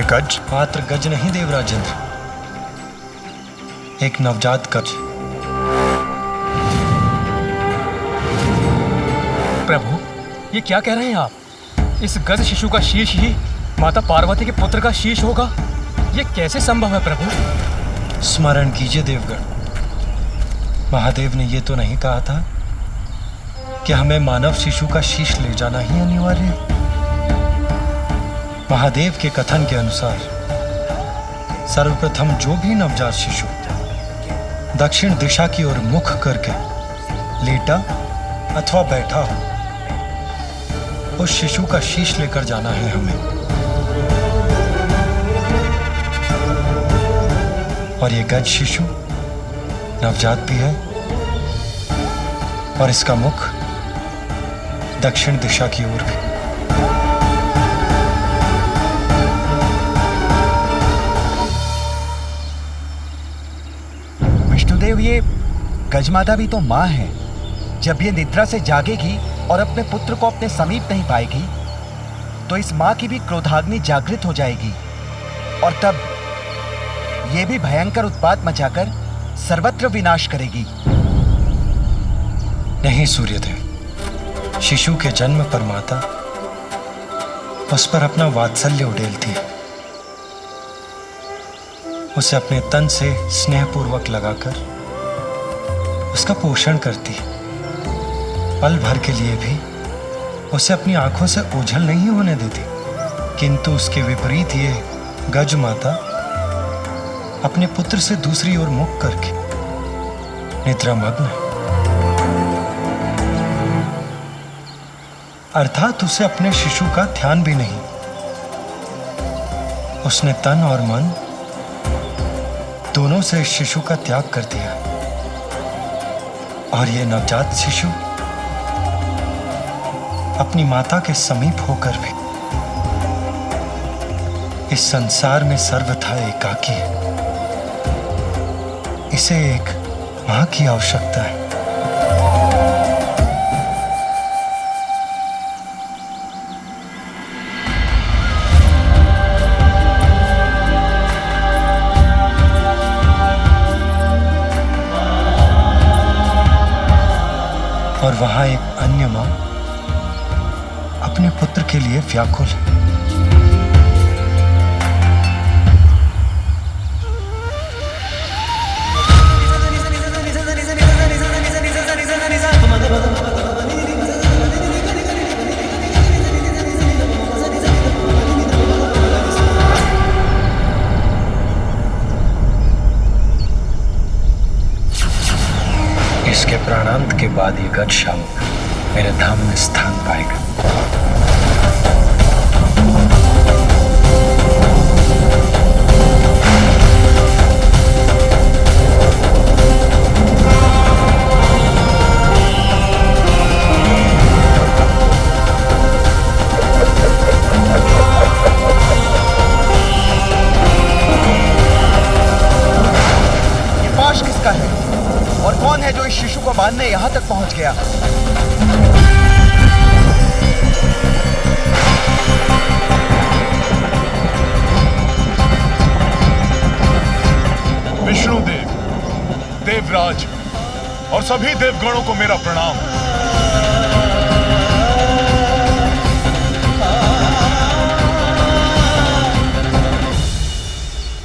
गज? मात्र गज नहीं देवराजेंद्र, एक नवजात गज। प्रभु, ये क्या कह रहे हैं आप? इस गज शिशु का शीश ही माता पार्वती के पुत्र का शीश होगा? ये कैसे संभव है प्रभु? स्मरण कीजिए देवगण, महादेव ने ये तो नहीं कहा था कि हमें मानव शिशु का शीश ले जाना ही अनिवार्य है। महादेव के कथन के अनुसार सर्वप्रथम जो भी नवजात शिशु दक्षिण दिशा की ओर मुख करके लेटा अथवा बैठा हो, उस शिशु का शीश लेकर जाना है हमें। और ये गज शिशु नवजात भी है और इसका मुख दक्षिण दिशा की ओर भी। विष्णुदेव, ये गजमाता भी तो माँ है। जब ये निद्रा से जागेगी और अपने पुत्र को अपने समीप नहीं पाएगी तो इस माँ की भी क्रोधाग्नि जागृत हो जाएगी और तब ये भी भयंकर उत्पात मचाकर सर्वत्र विनाश करेगी। नहीं सूर्यदेव, शिशु के जन्म पर माता उस पर अपना वात्सल्य उड़ेलती है, उसे अपने तन से स्नेहपूर्वक लगाकर उसका पोषण करती है। पल भर के लिए भी उसे अपनी आंखों से ओझल नहीं होने देती। किंतु उसके विपरीत ये गज माता अपने पुत्र से दूसरी ओर मुख करके निद्रामग्न है, अर्थात उसे अपने शिशु का ध्यान भी नहीं। उसने तन और मन दोनों से शिशु का त्याग कर दिया और ये नवजात शिशु अपनी माता के समीप होकर भी इस संसार में सर्वथा एकाकी है। इसे एक मां की आवश्यकता है। और वहां एक अन्य मां अपने पुत्र के लिए व्याकुल है। इसके प्राणांत के बाद ये गज शावक मेरे धाम में स्थान पाएगा। ये पाश किसका है और कौन है जो इस शिशु को बांधने यहां तक पहुंच गया? विष्णुदेव, देवराज और सभी देवगणों को मेरा प्रणाम।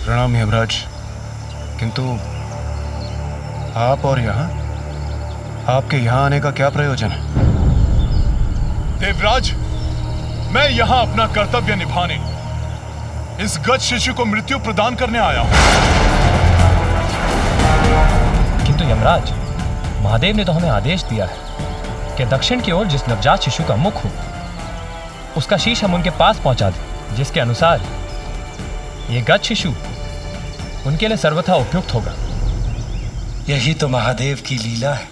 प्रणाम यमराज। किंतु आप और यहां, आपके यहां आने का क्या प्रयोजन है? देवराज, मैं यहां अपना कर्तव्य निभाने, इस गज शिशु को मृत्यु प्रदान करने आया हूं। किंतु यमराज, महादेव ने तो हमें आदेश दिया है कि दक्षिण की ओर जिस नवजात शिशु का मुख हो उसका शीश हम उनके पास पहुंचा दें, जिसके अनुसार ये गज शिशु उनके लिए सर्वथा उपयुक्त होगा। यही तो महादेव की लीला है।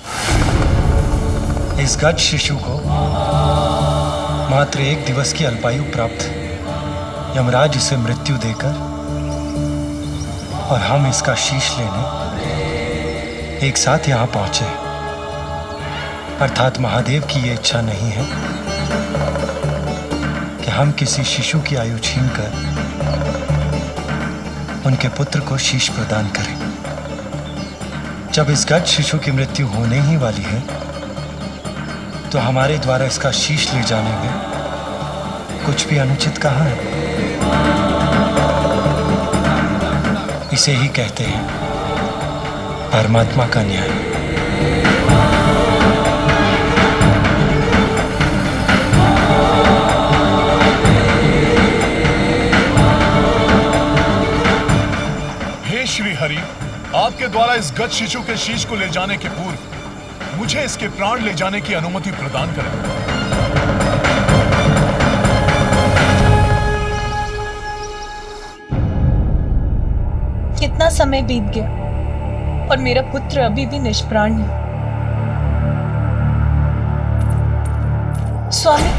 इस गज शिशु को मात्र 1 दिवस की अल्पायु प्राप्त है। यमराज इसे मृत्यु देकर और हम इसका शीश लेने एक साथ यहां पहुंचे। अर्थात महादेव की ये इच्छा नहीं है कि हम किसी शिशु की आयु छीनकर उनके पुत्र को शीश प्रदान करें। जब इस गज शिशु की मृत्यु होने ही वाली है, तो हमारे द्वारा इसका शीश ले जाने में कुछ भी अनुचित कहाँ है? इसे ही कहते हैं परमात्मा का न्याय। हे श्री हरि, आपके द्वारा इस गज शिशु के शीश को ले जाने के पूर्व मुझे इसके प्राण ले जाने की अनुमति प्रदान करें। कितना समय बीत गया और मेरा पुत्र अभी भी निष्प्राण है। स्वामी,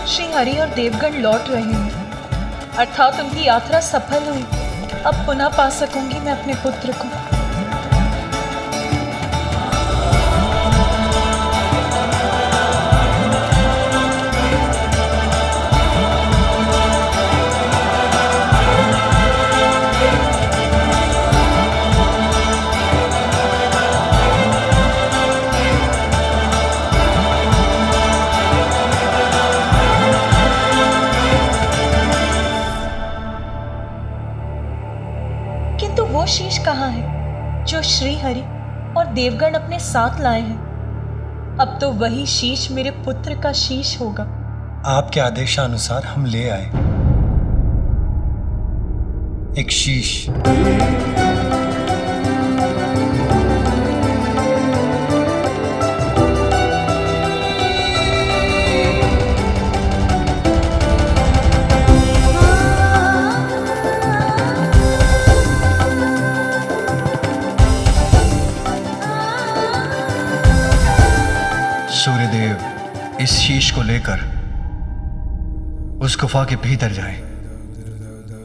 श्री हरि और देवगण लौट रहे हैं, अर्थात उनकी यात्रा सफल हुई। अब पुनः पा सकूंगी मैं अपने पुत्र को। किंतु वो शीश कहाँ है जो श्री हरि और देवगण अपने साथ लाए हैं? अब तो वही शीश मेरे पुत्र का शीश होगा। आपके आदेशानुसार हम ले आए एक शीश। सूर्यदेव इस शीश को लेकर उस गुफा के भीतर जाएं,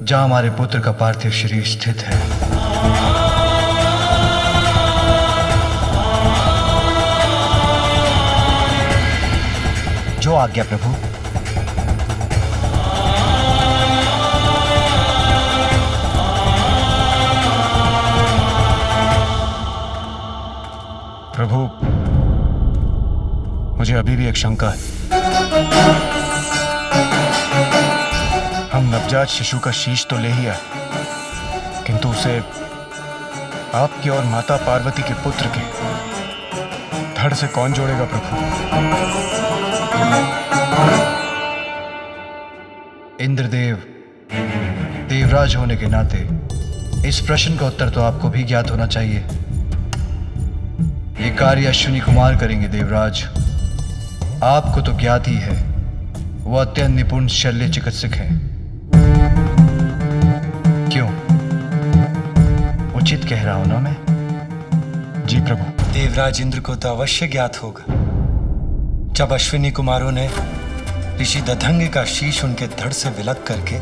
जहां हमारे पुत्र का पार्थिव शरीर स्थित है। जो आज्ञा प्रभु। प्रभु, मुझे अभी भी एक शंका है। हम नवजात शिशु का शीश तो ले ही आए, किंतु उसे आपके और माता पार्वती के पुत्र के धड़ से कौन जोड़ेगा प्रभु? इंद्रदेव, देवराज होने के नाते इस प्रश्न का उत्तर तो आपको भी ज्ञात होना चाहिए। ये कार्य अश्विनी कुमार करेंगे देवराज। आपको तो ज्ञात ही है, वो अत्यंत निपुण शल्य चिकित्सक हैं। क्यों, उचित कह रहा हूं ना मैं? जी प्रभु। देवराज इंद्र को तो अवश्य ज्ञात होगा, जब अश्विनी कुमारों ने ऋषि दधंग का शीश उनके धड़ से विलग करके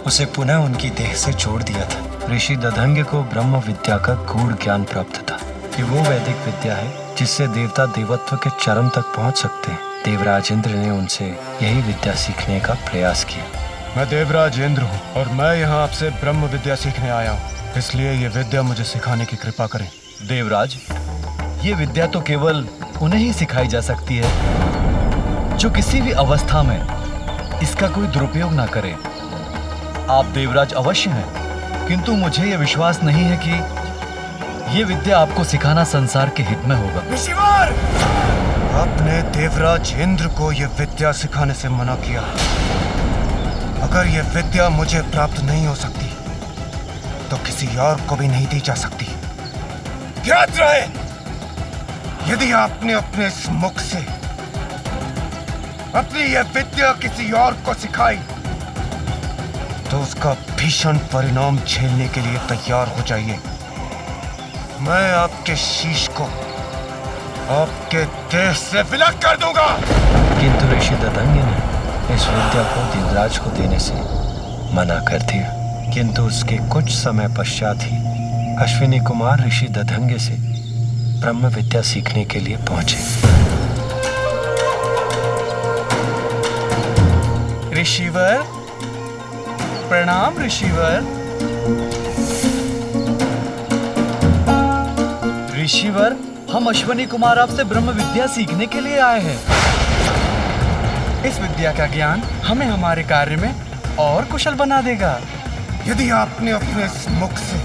उसे पुनः उनकी देह से जोड़ दिया था। ऋषि दधंग को ब्रह्म विद्या का गूढ़ ज्ञान प्राप्त था कि वो वैदिक विद्या है जिससे देवता देवत्व के चरम तक पहुंच सकते हैं। देवराज इंद्र ने उनसे यही विद्या सीखने का प्रयास किया। मैं देवराज इंद्र हूँ और मैं यहाँ आपसे ब्रह्म विद्या सीखने आया हूँ, इसलिए ये विद्या मुझे सिखाने की कृपा करें। देवराज, ये विद्या तो केवल उन्हें ही सिखाई जा सकती है जो किसी भी अवस्था में इसका कोई दुरुपयोग ना करे। आप देवराज अवश्य हैं, किंतु मुझे यह विश्वास नहीं है कि ये विद्या आपको सिखाना संसार के हित में होगा। ऋषिवर, आपने देवराज इंद्र को यह विद्या सिखाने से मना किया। अगर यह विद्या मुझे प्राप्त नहीं हो सकती तो किसी और को भी नहीं दी जा सकती। ध्यान रहे, यदि आपने अपने इस मुख से अपनी यह विद्या किसी और को सिखाई तो उसका भीषण परिणाम झेलने के लिए तैयार हो जाइए। मैं आपके शीश को आपके देह से विलग कर दूंगा। किंतु ऋषि दधंग ने इस विद्या को देवराज को देने से मना कर दिया। किंतु उसके कुछ समय पश्चात ही अश्विनी कुमार ऋषि दधंगे से ब्रह्म विद्या सीखने के लिए पहुंचे। ऋषिवर, प्रणाम ऋषिवर। ऋषिवर, हम अश्विनी कुमार आपसे ब्रह्म विद्या सीखने के लिए आए हैं। इस विद्या का ज्ञान हमें हमारे कार्य में और कुशल बना देगा। यदि आपने अपने इस मुख से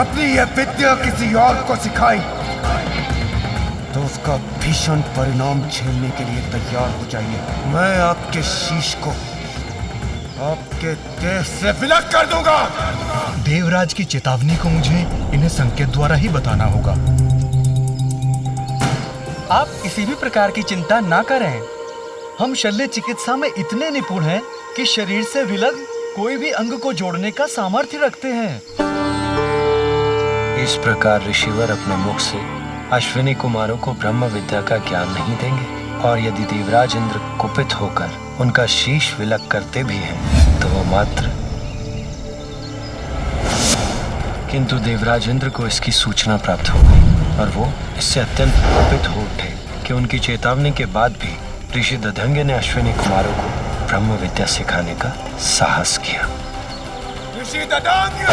अपनी यह विद्या किसी और को सिखाई तो उसका भीषण परिणाम झेलने के लिए तैयार हो जाइए। मैं आपके शीश को आपके देह से विलग कर दूंगा। देवराज की चेतावनी को मुझे इन्हें संकेत द्वारा ही बताना होगा। आप किसी भी प्रकार की चिंता ना करें। हम शल्य चिकित्सा में इतने निपुण हैं कि शरीर से विलग कोई भी अंग को जोड़ने का सामर्थ्य रखते हैं। इस प्रकार ऋषिवर अपने मुख से अश्विनी कुमारों को ब्रह्म विद्या का ज्ञान नहीं देंगे, और यदि देवराज इंद्र कुपित होकर उनका शीश विलग करते भी हैं तो वो मात्र। किंतु देवराज इंद्र को इसकी सूचना प्राप्त हो गई और वो इससे अत्यंत कुपित हो उठे कि उनकी चेतावनी के बाद भी ऋषि दधंगे ने अश्विनी कुमारों को ब्रह्म विद्या सिखाने का साहस किया। ऋषि दधंगे!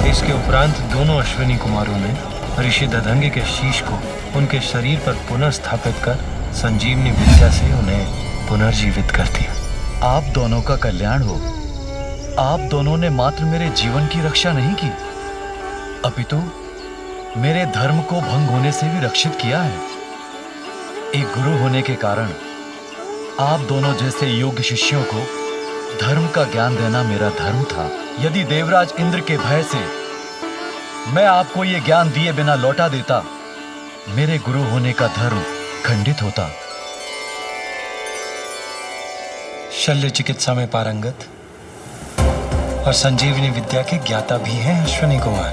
इसके उपरांत दोनों अश्विनी कुमारों ने ऋषि दधंगे के शीश को उनके शरीर पर पुनः स्थापित कर संजीवनी विद्या से उन्हें पुनर्जीवित कर दिया। आप दोनों का कल्याण हो। आप दोनों ने मात्र मेरे जीवन की रक्षा नहीं की, अपितु मेरे धर्म को भंग होने से भी रक्षित किया है। एक गुरु होने के कारण आप दोनों जैसे योग्य शिष्यों को धर्म का ज्ञान देना मेरा धर्म था। यदि देवराज इंद्र के भय से मैं आपको ये ज्ञान दिए बिना लौटा देता, मेरे गुरु होने का धर्म खंडित होता। शल्य चिकित्सा में पारंगत और संजीवनी विद्या के ज्ञाता भी हैं अश्विनी कुमार,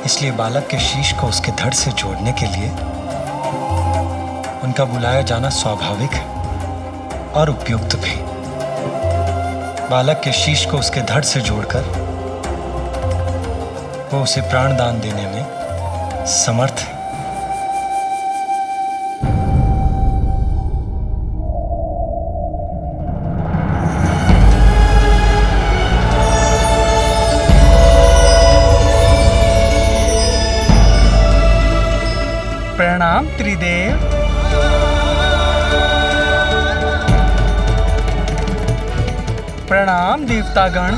इसलिए बालक के शीश को उसके धड़ से जोड़ने के लिए उनका बुलाया जाना स्वाभाविक है और उपयुक्त भी। बालक के शीश को उसके धड़ से जोड़कर वो उसे प्राण दान देने में समर्थ है। प्रणाम त्रिदेव। प्रणाम देवतागण।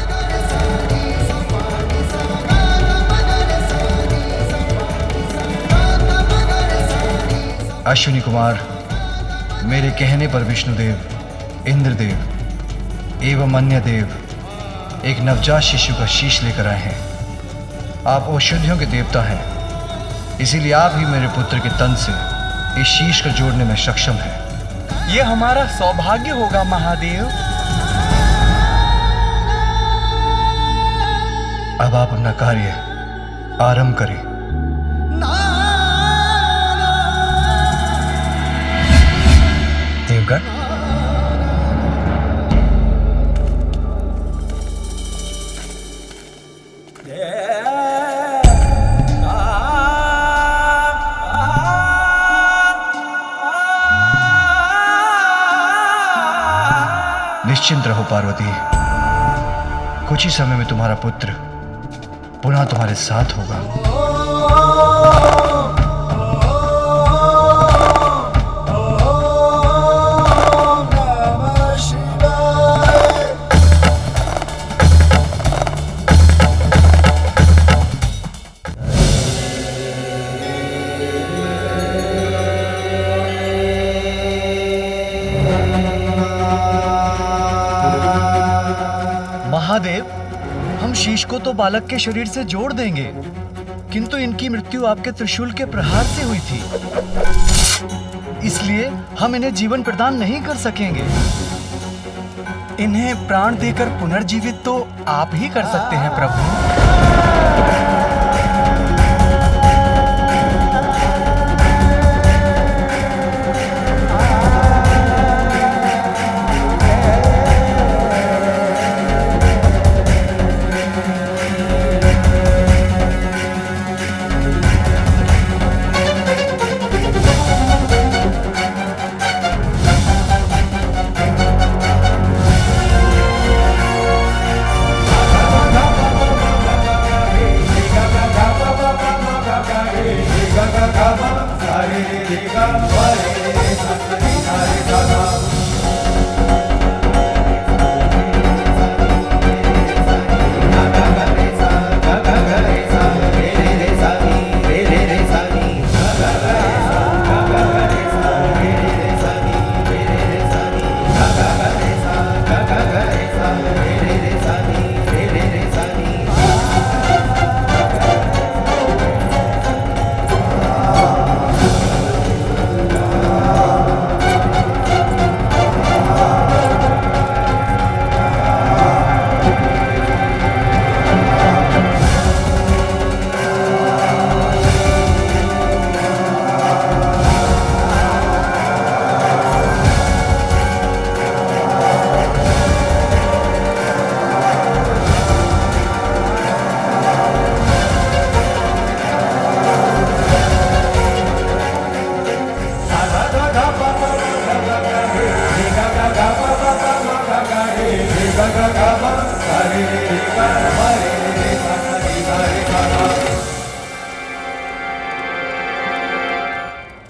अश्विनी कुमार, मेरे कहने पर विष्णुदेव, इंद्रदेव एवं अन्य देव एक नवजात शिशु का शीश लेकर आए हैं। आप औषधियों के देवता हैं, इसीलिए आप ही मेरे पुत्र के तन से इस शीश को जोड़ने में सक्षम हैं। ये हमारा सौभाग्य होगा महादेव। अब आप अपना कार्य आरंभ करें। देवगण, निश्चिंत रहो पार्वती, कुछ ही समय में तुम्हारा पुत्र पुनः तुम्हारे साथ होगा। महादेव, हम शीश को तो बालक के शरीर से जोड़ देंगे, किंतु इनकी मृत्यु आपके त्रिशूल के प्रहार से हुई थी, इसलिए हम इन्हें जीवन प्रदान नहीं कर सकेंगे। इन्हें प्राण देकर पुनर्जीवित तो आप ही कर सकते हैं प्रभु।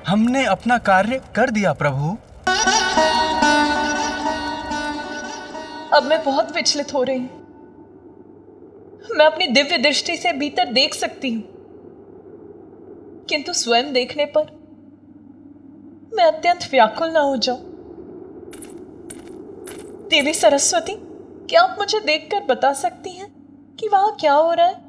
हमने अपना कार्य कर दिया प्रभु। अब मैं बहुत विचलित हो रही हूं। मैं अपनी दिव्य दृष्टि से भीतर देख सकती हूं, किंतु स्वयं देखने पर मैं अत्यंत व्याकुल ना हो जाऊं। देवी सरस्वती, क्या आप मुझे देखकर बता सकती हैं कि वहां क्या हो रहा है?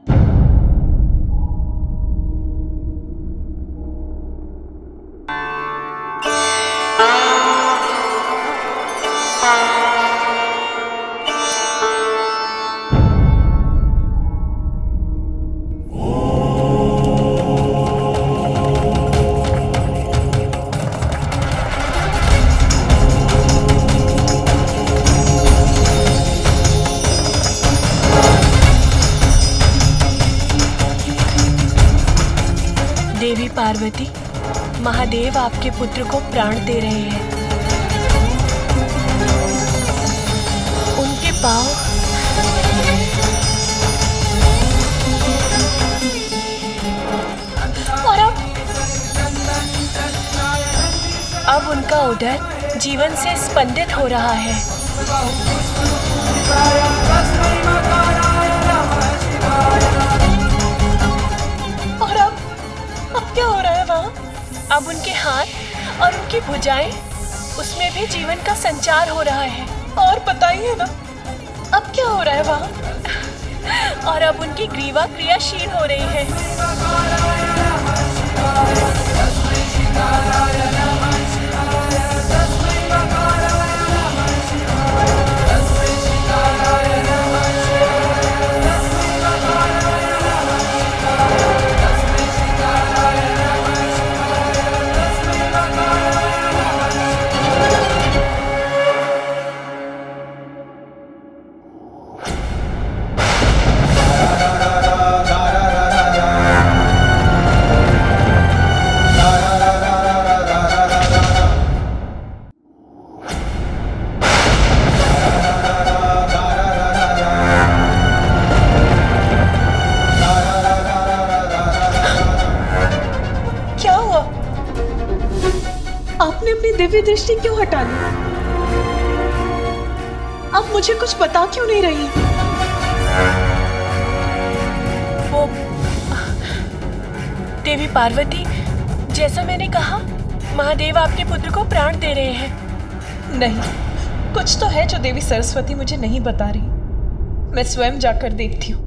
देवी पार्वती, महादेव आपके पुत्र को प्राण दे रहे हैं। उनके पांव और अब उनका उदर जीवन से स्पंदित हो रहा है। और अब क्या हो रहा है वहाँ? अब उनके हाथ और उनकी भुजाएं, उसमें भी जीवन का संचार हो रहा है। और बताइए ना, अब क्या हो रहा है वहाँ? और अब उनकी ग्रीवा क्रियाशील हो रही है। आपने अपनी दिव्य दृष्टि क्यों हटा ली? आप मुझे कुछ बता क्यों नहीं रही? वो देवी पार्वती, जैसा मैंने कहा, महादेव आपके पुत्र को प्राण दे रहे हैं। नहीं, कुछ तो है जो देवी सरस्वती मुझे नहीं बता रही। मैं स्वयं जाकर देखती हूँ।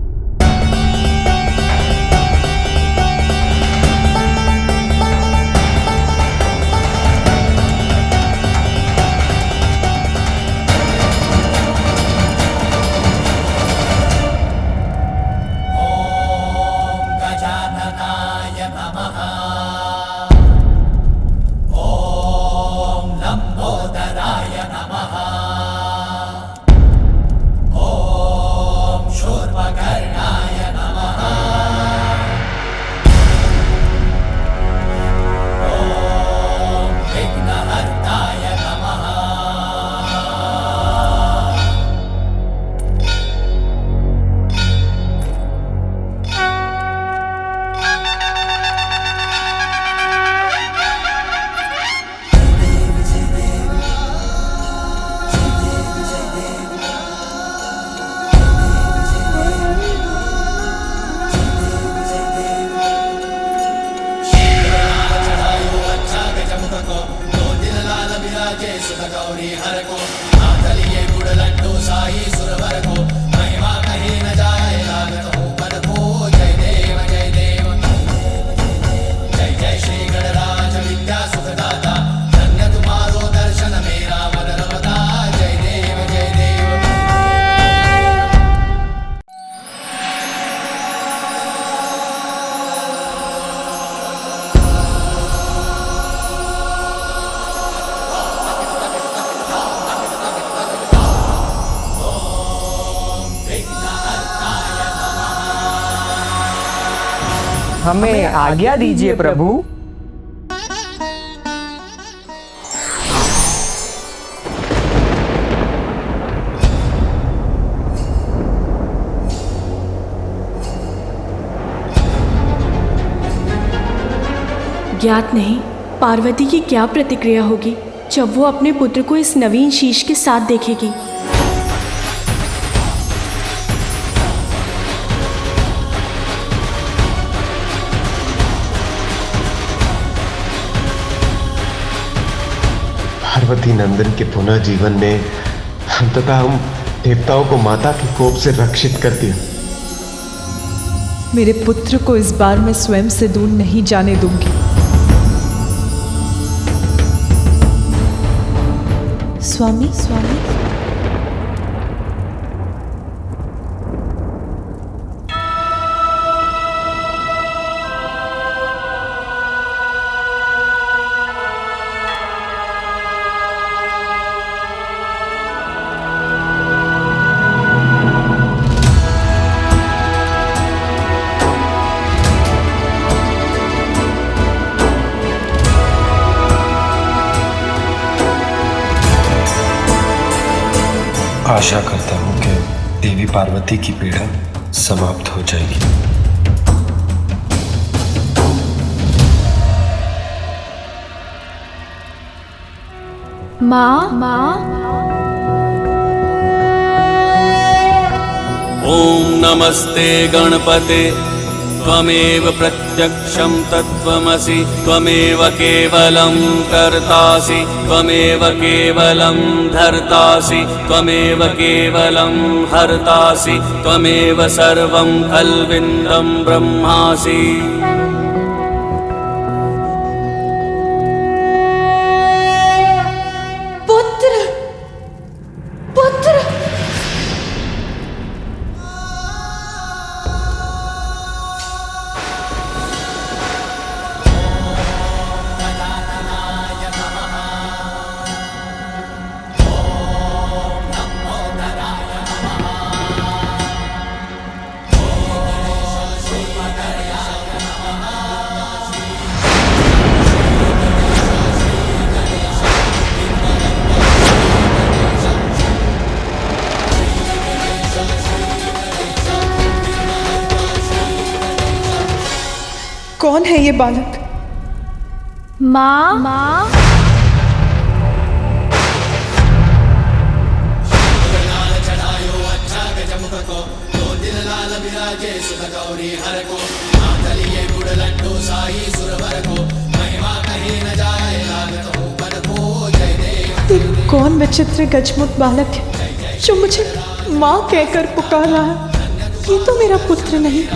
हमें आज्ञा दीजिए प्रभु। ज्ञात नहीं पार्वती की क्या प्रतिक्रिया होगी जब वो अपने पुत्र को इस नवीन शीश के साथ देखेगी। पार्वती नंदन के पुनः जीवन ने अंततः हम देवताओं को माता के कोप से रक्षित कर दिया। मेरे पुत्र को इस बार मैं स्वयं से दूर नहीं जाने दूंगी। स्वामी स्वामी आशा करता हूँ कि देवी पार्वती की पीड़ा समाप्त हो जाएगी। माँ ओम नमस्ते गणपते त्वमेव प्रत्यक्षं तत्त्वमसि त्वमेव केवलं कर्तासि त्वमेव केवलं धर्तासि त्वमेव केवलं हर्तासि त्वमेव सर्वं कल्विन्दं ब्रह्मासि। कौन है ये बालक? माँ कौन विचित्र गजमुख बालक है जो मुझे माँ कहकर पुकार रहा है? ये तो मेरा पुत्र नहीं।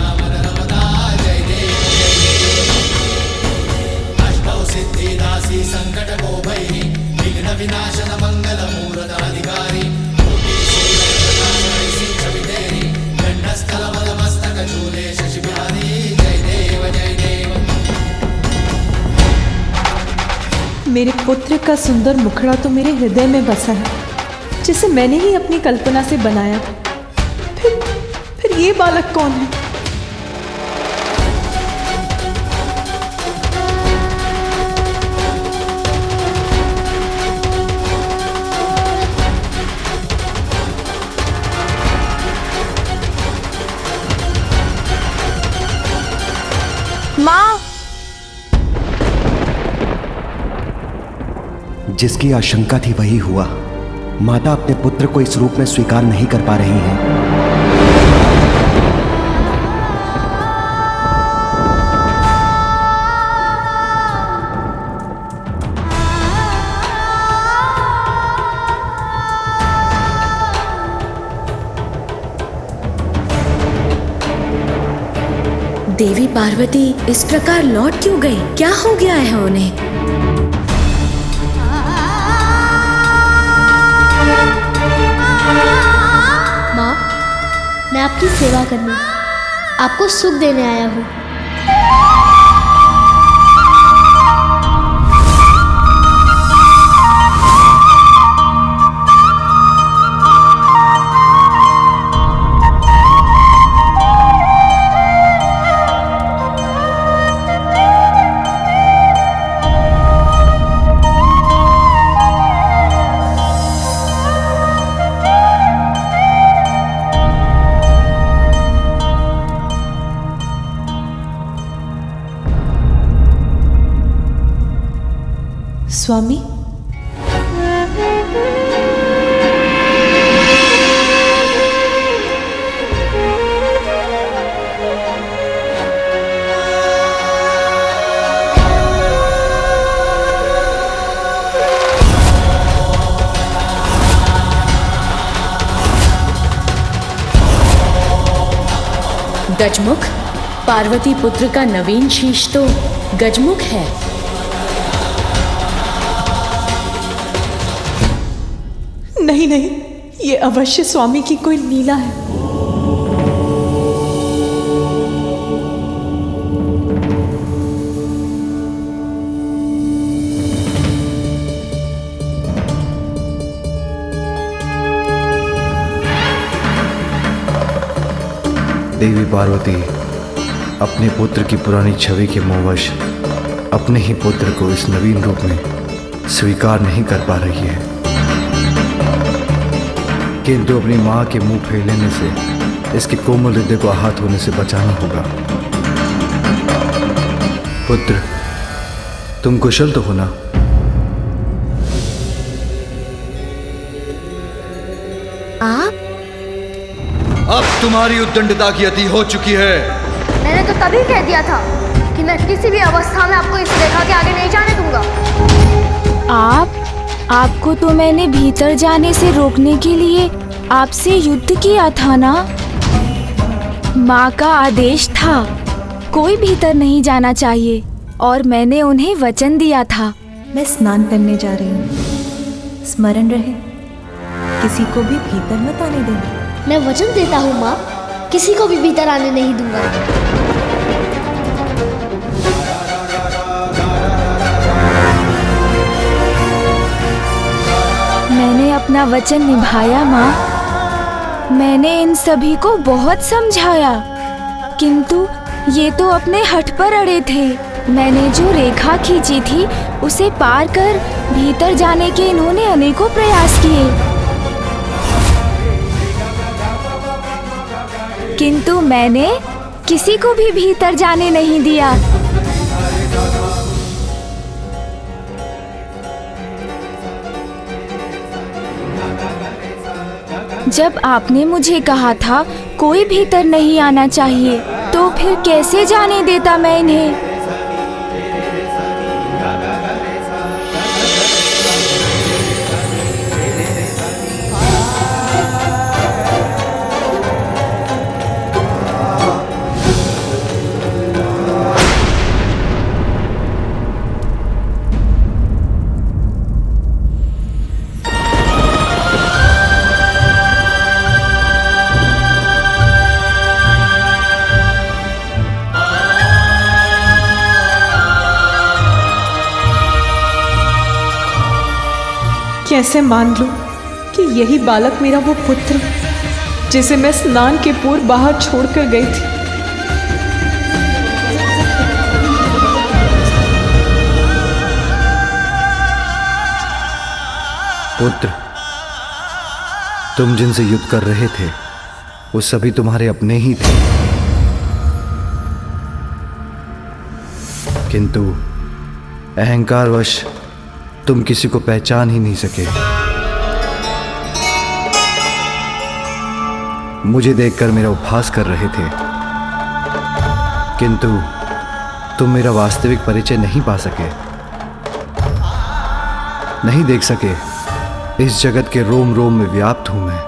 मेरे पुत्र का सुंदर मुखड़ा तो मेरे हृदय में बसा है, जिसे मैंने ही अपनी कल्पना से बनाया। फिर ये बालक कौन है? माँ जिसकी आशंका थी वही हुआ। माता अपने पुत्र को इस रूप में स्वीकार नहीं कर पा रही हैं। देवी पार्वती इस प्रकार लौट क्यों गई? क्या हो गया है उन्हें? माँ, मैं आपकी सेवा करने, आपको सुख देने आया हूँ। स्वामी, गजमुख, पार्वती पुत्र का नवीन शीश तो गजमुख है। नहीं नहीं, ये अवश्य स्वामी की कोई लीला है। देवी पार्वती अपने पुत्र की पुरानी छवि के मोहवश अपने ही पुत्र को इस नवीन रूप में स्वीकार नहीं कर पा रही है, किंतु अपनी मां के मुंह फेरने से इसके कोमल हृदय को आहत होने से बचाना होगा। पुत्र, तुम कुशल तो हो ना? आप? अब तुम्हारी उद्दंडता की अति हो चुकी है। मैंने तो तभी कह दिया था कि मैं किसी भी अवस्था में आपको इस रेखा के आगे नहीं जाने दूंगा। आपको तो मैंने भीतर जाने से रोकने के लिए आपसे युद्ध किया था ना? माँ का आदेश था कोई भीतर नहीं जाना चाहिए और मैंने उन्हें वचन दिया था। मैं स्नान करने जा रही हूँ, स्मरण रहे किसी को भी भीतर मत आने देना। मैं वचन देता हूँ माँ, किसी को भी भीतर आने नहीं दूंगा। मैंने अपना वचन निभाया माँ। मैंने इन सभी को बहुत समझाया, किंतु ये तो अपने हठ पर अड़े थे। मैंने जो रेखा खींची थी उसे पार कर भीतर जाने के इन्होंने अनेकों प्रयास किए, किंतु मैंने किसी को भी भीतर जाने नहीं दिया। जब आपने मुझे कहा था कोई भीतर नहीं आना चाहिए, तो फिर कैसे जाने देता मैं इन्हें? कैसे मान लूं कि यही बालक मेरा वो पुत्र जिसे मैं स्नान के पूर्व बाहर छोड़कर गई थी। पुत्र, तुम जिनसे युद्ध कर रहे थे वो सभी तुम्हारे अपने ही थे, किंतु अहंकारवश तुम किसी को पहचान ही नहीं सके। मुझे देखकर मेरा उपहास कर रहे थे, किंतु तुम मेरा वास्तविक परिचय नहीं पा सके, नहीं देख सके इस जगत के रोम रोम में व्याप्त हूं मैं।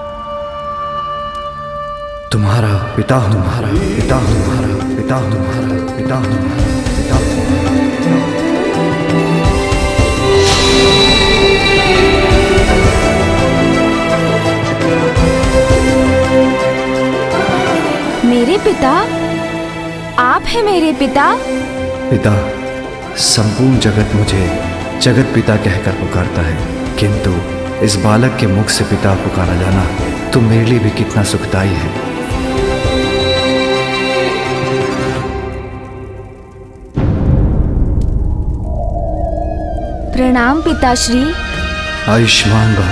तुम्हारा पिता हूँ, तुम्हारा पिता हूँ, तुम्हारा पिता हूँ, तुम्हारा पिता हूँ, पिता हूँ। मेरे पिता? आप हैं मेरे पिता? पिता, संपूर्ण जगत मुझे जगत पिता कहकर पुकारता है, किंतु इस बालक के मुख से पिता पुकारा जाना तो मेरे लिए भी कितना सुखदायी है। प्रणाम पिताश्री। आयुष्मान भव।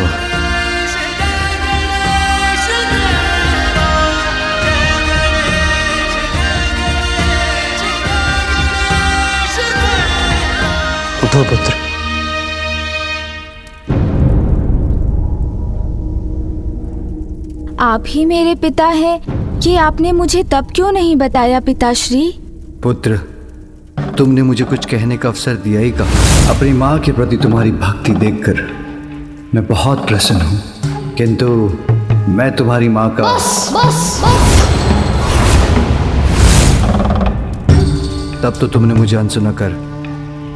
उठो पुत्र। आप ही मेरे पिता हैं कि आपने मुझे तब क्यों नहीं बताया पिताश्री? पुत्र, तुमने मुझे कुछ कहने का अवसर दिया ही कहा। अपनी माँ के प्रति तुम्हारी भक्ति देखकर मैं बहुत प्रसन्न हूँ, किंतु मैं तुम्हारी माँ का तब तो तुमने मुझे अनसुना कर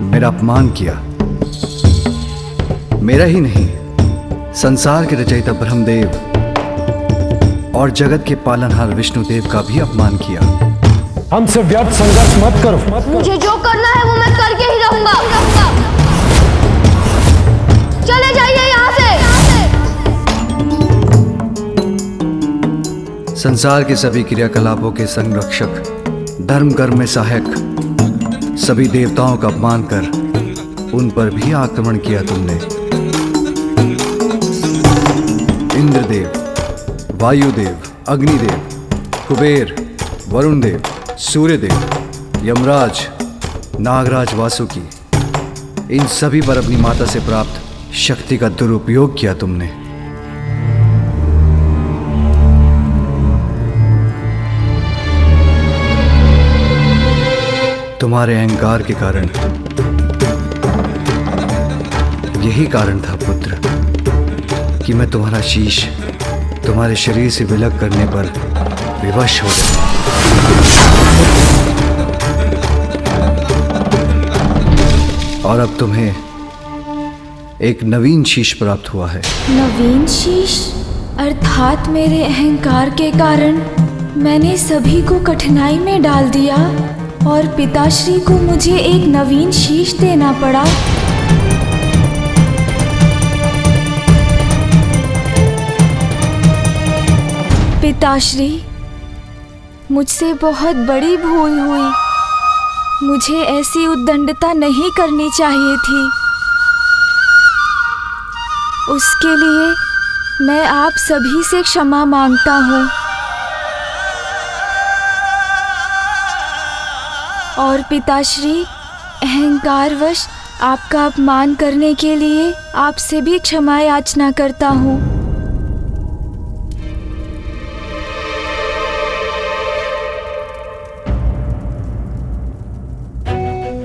मेरा अपमान किया। मेरा ही नहीं, संसार के रचयिता ब्रह्मदेव और जगत के पालनहार विष्णुदेव का भी अपमान किया। हमसे व्यर्थ संघर्ष मत करो। मुझे जो करना है वो मैं करके ही रहूंगा। चले जाइए यहाँ से। संसार के सभी क्रियाकलापों के संरक्षक, धर्म कर्म में सहायक, सभी देवताओं का अपमान कर उन पर भी आक्रमण किया तुमने। इंद्रदेव, वायुदेव, अग्निदेव, कुबेर, वरुण देव, सूर्यदेव, यमराज, नागराज, वासुकी, इन सभी पर अपनी माता से प्राप्त शक्ति का दुरुपयोग किया तुमने। तुम्हारे अहंकार के कारण, यही कारण था पुत्र कि मैं तुम्हारा शीश तुम्हारे शरीर से विलग करने पर विवश हो गया। और अब तुम्हें एक नवीन शीश प्राप्त हुआ है। नवीन शीश? अर्थात मेरे अहंकार के कारण मैंने सभी को कठिनाई में डाल दिया और पिताश्री को मुझे एक नवीन शीश देना पड़ा। पिताश्री, मुझसे बहुत बड़ी भूल हुई। मुझे ऐसी उद्दंडता नहीं करनी चाहिए थी। उसके लिए मैं आप सभी से क्षमा मांगता हूँ। और पिताश्री, अहंकारवश आपका अपमान करने के लिए आपसे भी क्षमा याचना करता हूँ।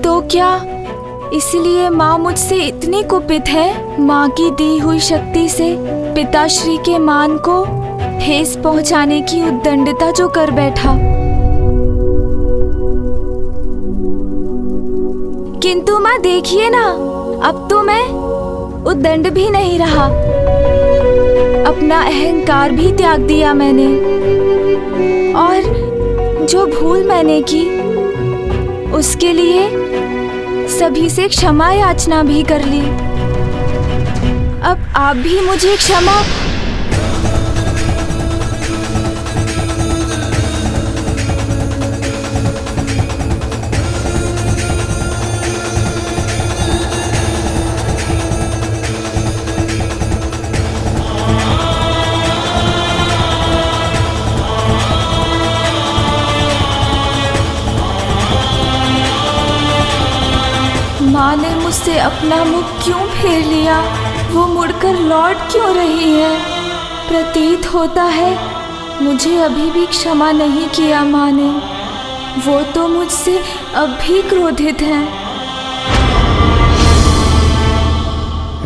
तो क्या इसलिए माँ मुझसे इतनी कुपित है? माँ की दी हुई शक्ति से पिताश्री के मान को ठेस पहुंचाने की उद्दंडता जो कर बैठा। किंतु माँ देखिए ना, अब तो मैं उद्दंड भी नहीं रहा। अपना अहंकार भी त्याग दिया मैंने और जो भूल मैंने की उसके लिए सभी से क्षमा याचना भी कर ली। अब आप भी मुझे क्षमा। माँ ने मुझसे अपना मुख क्यों फेर लिया? वो मुड़कर लौट क्यों रही है? प्रतीत होता है मुझे अभी भी क्षमा नहीं किया माँ ने। वो तो मुझसे अब भी क्रोधित हैं।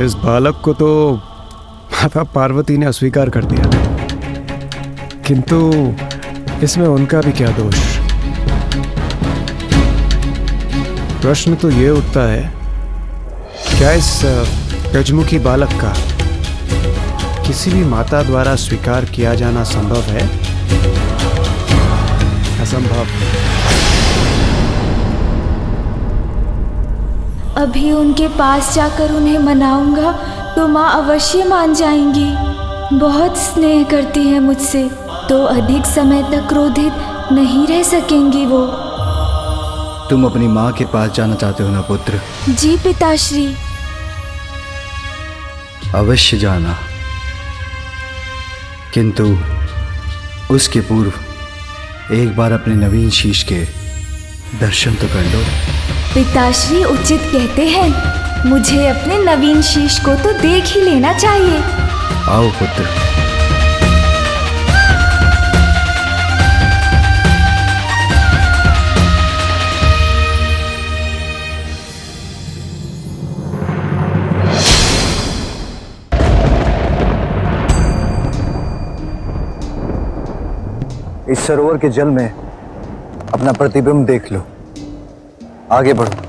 इस बालक को तो माता पार्वती ने अस्वीकार कर दिया, किंतु इसमें उनका भी क्या दोष? प्रश्न तो ये उठता है, क्या इस गजमुखी बालक का किसी भी माता द्वारा स्वीकार किया जाना संभव है? असंभव। अभी उनके पास जाकर उन्हें मनाऊंगा तो माँ अवश्य मान जाएंगी। बहुत स्नेह करती है मुझसे, तो अधिक समय तक क्रोधित नहीं रह सकेंगी वो। तुम अपनी माँ के पास जाना चाहते हो ना पुत्र? जी पिताश्री। अवश्य जाना, किंतु उसके पूर्व एक बार अपने नवीन शीश के दर्शन तो कर लो। पिताश्री उचित कहते हैं, मुझे अपने नवीन शीश को तो देख ही लेना चाहिए। आओ पुत्र। इस सरोवर के जल में अपना प्रतिबिंब देख लो। आगे बढ़ो।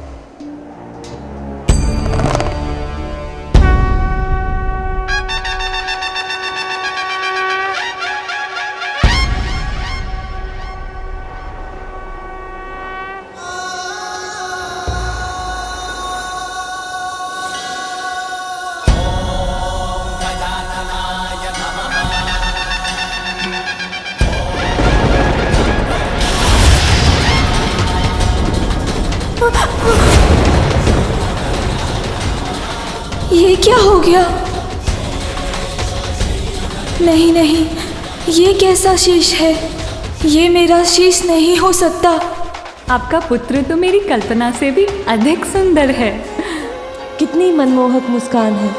ये क्या हो गया? नहीं नहीं, ये कैसा शीश है? ये मेरा शीश नहीं हो सकता। आपका पुत्र तो मेरी कल्पना से भी अधिक सुंदर है। कितनी मनमोहक मुस्कान है,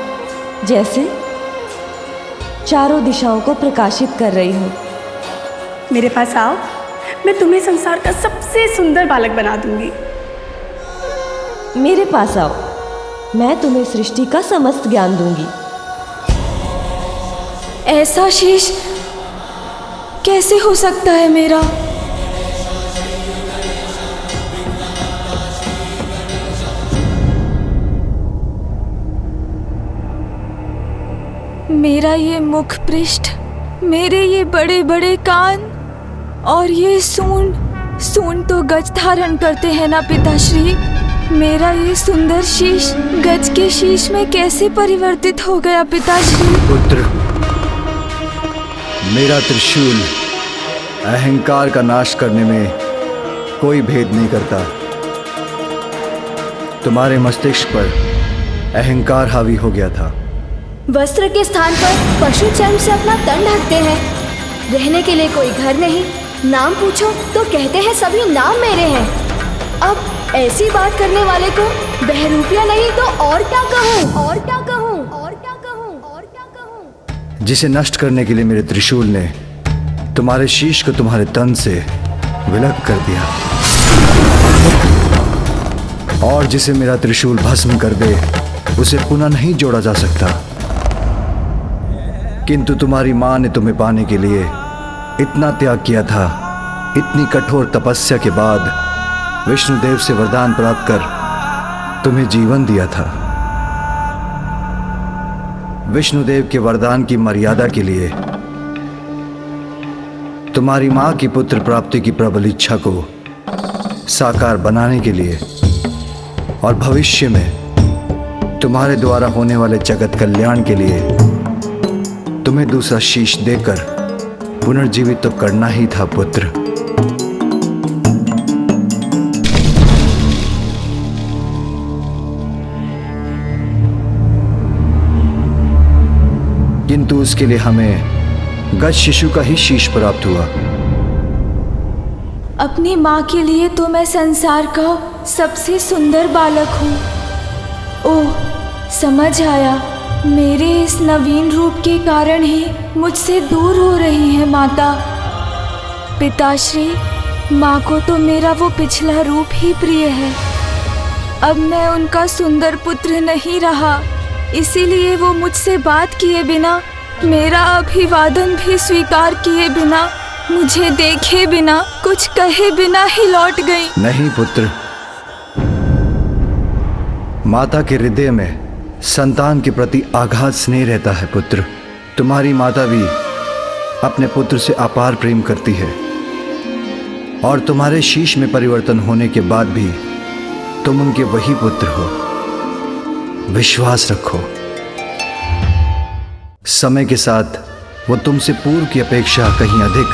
जैसे चारों दिशाओं को प्रकाशित कर रही हो। मेरे पास आओ, मैं तुम्हें संसार का सबसे सुंदर बालक बना दूंगी। मेरे पास आओ, मैं तुम्हें सृष्टि का समस्त ज्ञान दूंगी। ऐसा शीश कैसे हो सकता है मेरा? मेरा ये मुख पृष्ठ, मेरे ये बड़े बड़े कान और ये सूंड तो गज धारण करते हैं ना पिताश्री। मेरा ये सुंदर शीश गज के शीश में कैसे परिवर्तित हो गया पिताश्री? पुत्र, मेरा त्रिशूल अहंकार का नाश करने में कोई भेद नहीं करता। तुम्हारे मस्तिष्क पर अहंकार हावी हो गया था। वस्त्र के स्थान पर पशु चर्म से अपना तन ढकते हैं। रहने के लिए कोई घर नहीं, नाम पूछो तो कहते हैं सभी नाम मेरे हैं। अब ऐसी बात करने वाले को बहरूपिया नहीं तो और क्या कहूँ, और क्या कहूँ, और क्या कहूँ, और क्या कहूँ। जिसे नष्ट करने के लिए मेरे त्रिशूल ने तुम्हारे शीश को तुम्हारे तन से विलग कर दिया, और जिसे मेरा त्रिशूल भस्म कर दे उसे पुनः नहीं जोड़ा जा सकता। किंतु तुम्हारी माँ ने तुम्हें पाने के लिए इतना त्याग किया था। इतनी कठोर तपस्या के बाद विष्णुदेव से वरदान प्राप्त कर तुम्हें जीवन दिया था। विष्णुदेव के वरदान की मर्यादा के लिए तुम्हारी मां की पुत्र प्राप्ति की प्रबल इच्छा को साकार बनाने के लिए और भविष्य में तुम्हारे द्वारा होने वाले जगत कल्याण के लिए तुम्हें दूसरा शीश देकर पुनर्जीवित तो करना ही था पुत्र। किंतु उसके लिए हमें गज शिशु का ही शीश प्राप्त हुआ। अपनी माँ के लिए तो मैं संसार का सबसे सुंदर बालक हूँ। ओह, समझ आया, मेरे इस नवीन रूप के कारण ही मुझसे दूर हो रही है माता। पिताश्री, माँ को तो मेरा वो पिछला रूप ही प्रिय है। अब मैं उनका सुंदर पुत्र नहीं रहा, इसीलिए वो मुझसे बात किए बिना, मेरा अभिवादन भी स्वीकार किए बिना मुझे देखे बिना, कुछ कहे बिना ही लौट गई। नहीं पुत्र, माता के हृदय में संतान के प्रति आघात स्नेह रहता है पुत्र। तुम्हारी माता भी अपने पुत्र से अपार प्रेम करती है और तुम्हारे शीश में परिवर्तन होने के बाद भी तुम उनके वही पुत्र हो। विश्वास रखो, समय के साथ वो तुमसे पूर्व की अपेक्षा कहीं अधिक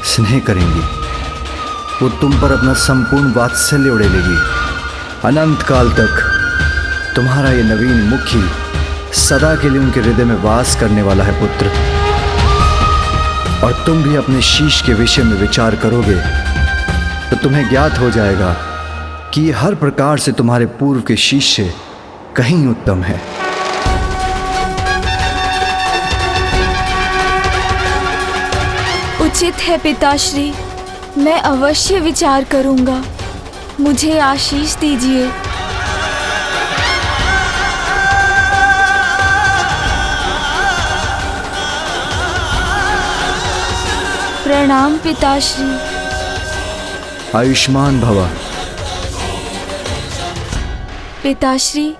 स्नेह करेंगी। वो तुम पर अपना संपूर्ण वात्सल्य उड़ेलेगी। अनंत काल तक तुम्हारा ये नवीन मुखी सदा के लिए उनके हृदय में वास करने वाला है पुत्र। और तुम भी अपने शीश के विषय में विचार करोगे तो तुम्हें ज्ञात हो जाएगा कि ये हर प्रकार से तुम्हारे पूर्व के शीश से कहीं उत्तम है। उचित है पिताश्री, मैं अवश्य विचार करूंगा। मुझे आशीष दीजिए। प्रणाम पिताश्री। आयुष्मान भव। पिताश्री,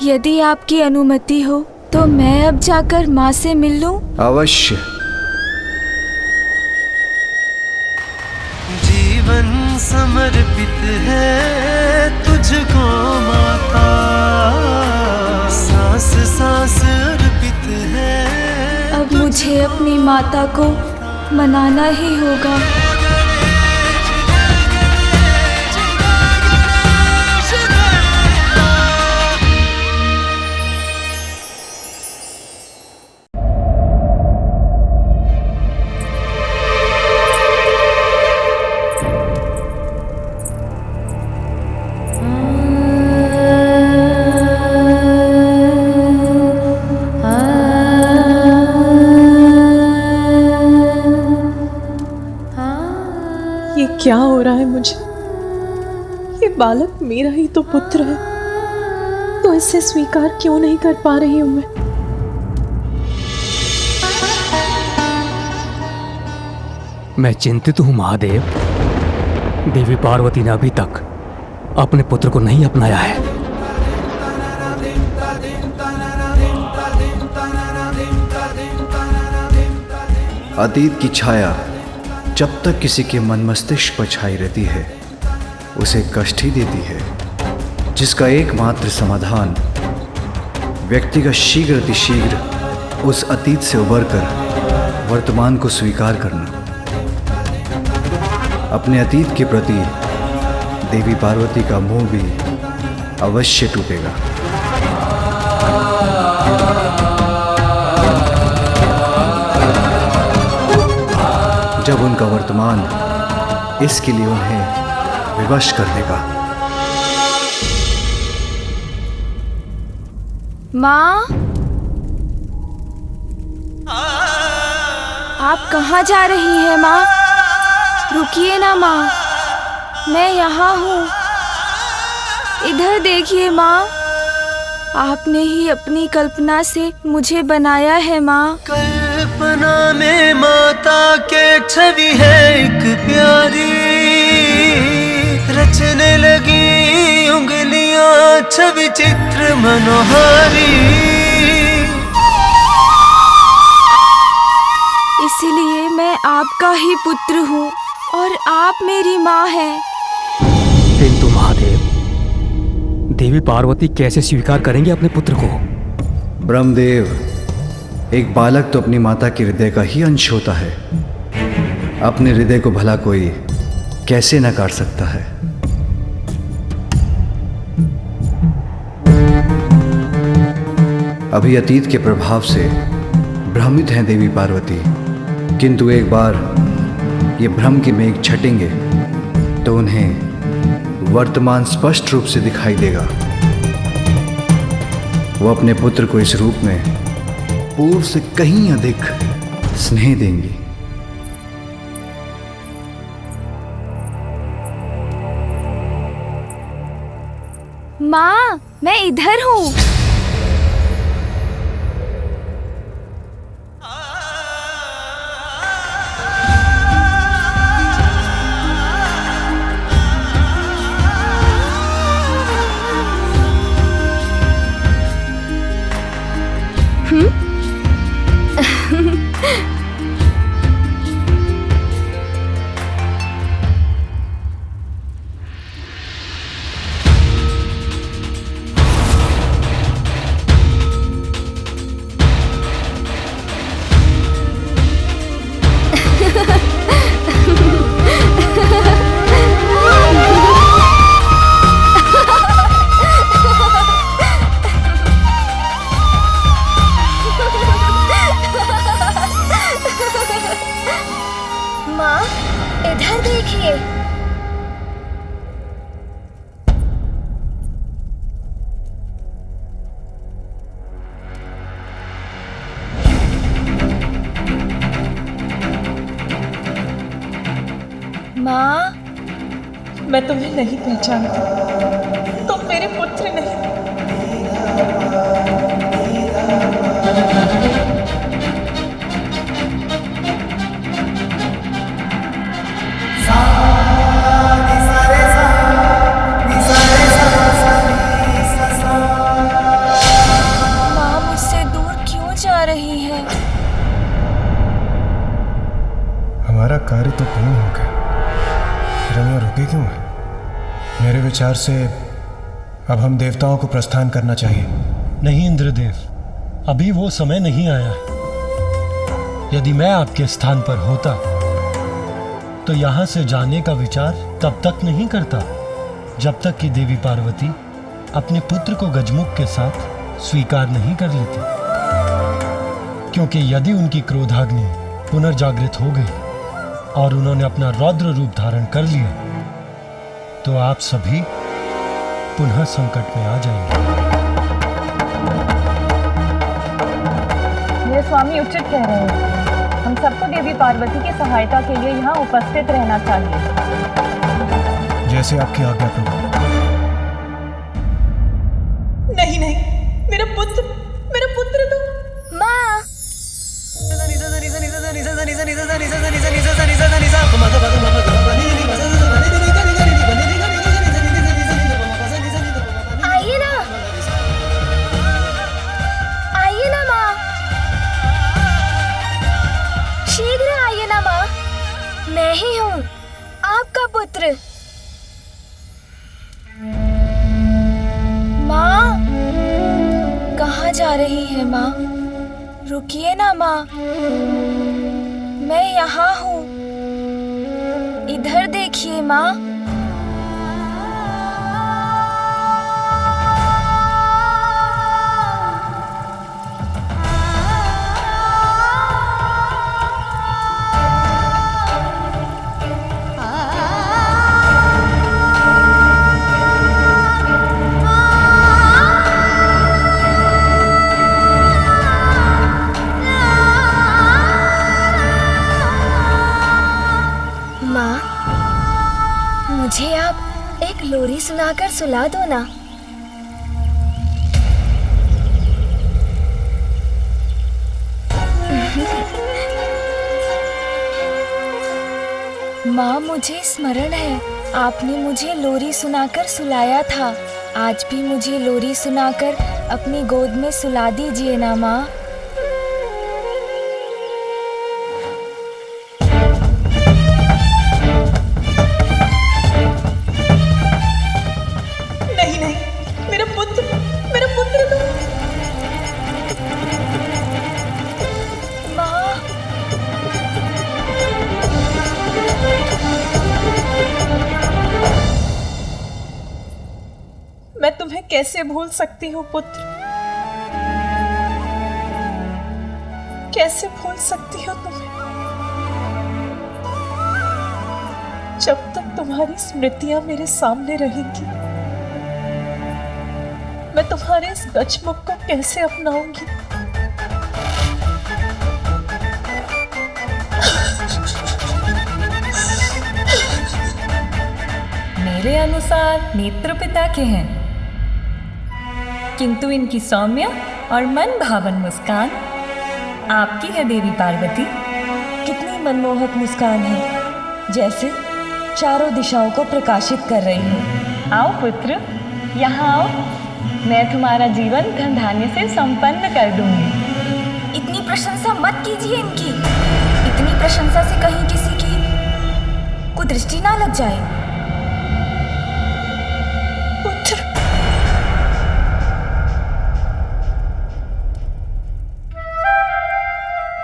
यदि आपकी अनुमति हो तो मैं अब जाकर माँ से मिल लूं? अवश्य। जीवन समर्पित है तुझको माता, सांस सांस अर्पित है। अब मुझे अपनी माता को मनाना ही होगा। क्या हो रहा है मुझे? ये बालक मेरा ही तो पुत्र है, तो इसे स्वीकार क्यों नहीं कर पा रही हूं मैं? मैं चिंतित हूं महादेव। देवी पार्वती ने अभी तक अपने पुत्र को नहीं अपनाया है। अतीत की छाया जब तक किसी के मन मस्तिष्क पर छाई रहती है उसे कष्ट ही देती है, जिसका एकमात्र समाधान व्यक्ति का शीघ्र अतिशीघ्र उस अतीत से उबरकर वर्तमान को स्वीकार करना। अपने अतीत के प्रति देवी पार्वती का मोह भी अवश्य टूटेगा। जब उनका वर्तमान इसके लिए उन्हें विवश कर देगा। माँ, आप कहाँ जा रही हैं माँ? रुकिए ना माँ, मैं यहाँ हूँ। इधर देखिए माँ, आपने ही अपनी कल्पना से मुझे बनाया है माँ। कल्पना में माता के छवि है एक प्यारी, रचने लगी उंगलियां छवि चित्र मनोहारी। इसलिए मैं आपका ही पुत्र हूँ और आप मेरी माँ हैं। किंतु महादेव, देवी पार्वती कैसे स्वीकार करेंगे अपने पुत्र को? ब्रह्मदेव, एक बालक तो अपनी माता के हृदय का ही अंश होता है। अपने हृदय को भला कोई कैसे नकार सकता है? अभी अतीत के प्रभाव से भ्रमित हैं देवी पार्वती, किंतु एक बार ये भ्रम के मेघ छटेंगे तो उन्हें वर्तमान स्पष्ट रूप से दिखाई देगा। वो अपने पुत्र को इस रूप में पूर्व से कहीं अधिक स्नेह देंगी। माँ, मैं इधर हूँ। माँ, मैं तुम्हें नहीं पहचानती। तुम मेरे पुत्र नहीं। माँ मुझसे दूर क्यों जा रही है? हमारा कार्य तो पूर्ण हो गया, रमिया रुकी क्यों है? मेरे विचार से अब हम देवताओं को प्रस्थान करना चाहिए। नहीं इंद्रदेव, अभी वो समय नहीं आया है। यदि मैं आपके स्थान पर होता तो यहां से जाने का विचार तब तक नहीं करता जब तक कि देवी पार्वती अपने पुत्र को गजमुख के साथ स्वीकार नहीं कर लेती। क्योंकि यदि उनकी क्रोधाग्नि पुनर्जागृत हो गई और उन्होंने अपना रौद्र रूप धारण कर लिया तो आप सभी पुनः संकट में आ जाएंगे। मेरे स्वामी उचित कह रहे हैं। हम सबको देवी पार्वती की सहायता के लिए यहाँ उपस्थित रहना चाहिए। जैसे आपकी आज्ञा प्रभु। नहीं नहीं, मेरा पुत्र तो माँ। आइए ना, आइए ना माँ, शीघ्र आइए ना माँ। मैं ही हूँ, आपका पुत्र। माँ, कहाँ जा रही है माँ? रुकिए ना माँ, मैं यहाँ हूँ। इधर देखिए माँ। मुझे आप एक लोरी सुनाकर सुला दो ना। माँ, मुझे स्मरण है, आपने मुझे लोरी सुनाकर सुलाया था। आज भी मुझे लोरी सुनाकर अपनी गोद में सुला दीजिए ना माँ। नहीं नहीं, मेरा पुत्र तो माँ। मैं तुम्हें कैसे भूल सकती हूँ पुत्र? कैसे भूल सकती हूँ तुम्हें? जब तक तुम्हारी स्मृतियां मेरे सामने रहेंगी, मैं तुम्हारे इस गजमुख को कैसे अपनाऊंगी? मेरे अनुसार नेत्र पिता के हैं, किंतु इनकी सौम्य और मन भावन मुस्कान आपकी है देवी पार्वती। कितनी मनमोहक मुस्कान है, जैसे चारों दिशाओं को प्रकाशित कर रही हो। आओ पुत्र, यहाँ आओ। मैं तुम्हारा जीवन धन धान्य से संपन्न कर दूंगी। इतनी प्रशंसा मत कीजिए इनकी। इतनी प्रशंसा से कहीं किसी की कुदृष्टि ना लग जाए। पुत्र,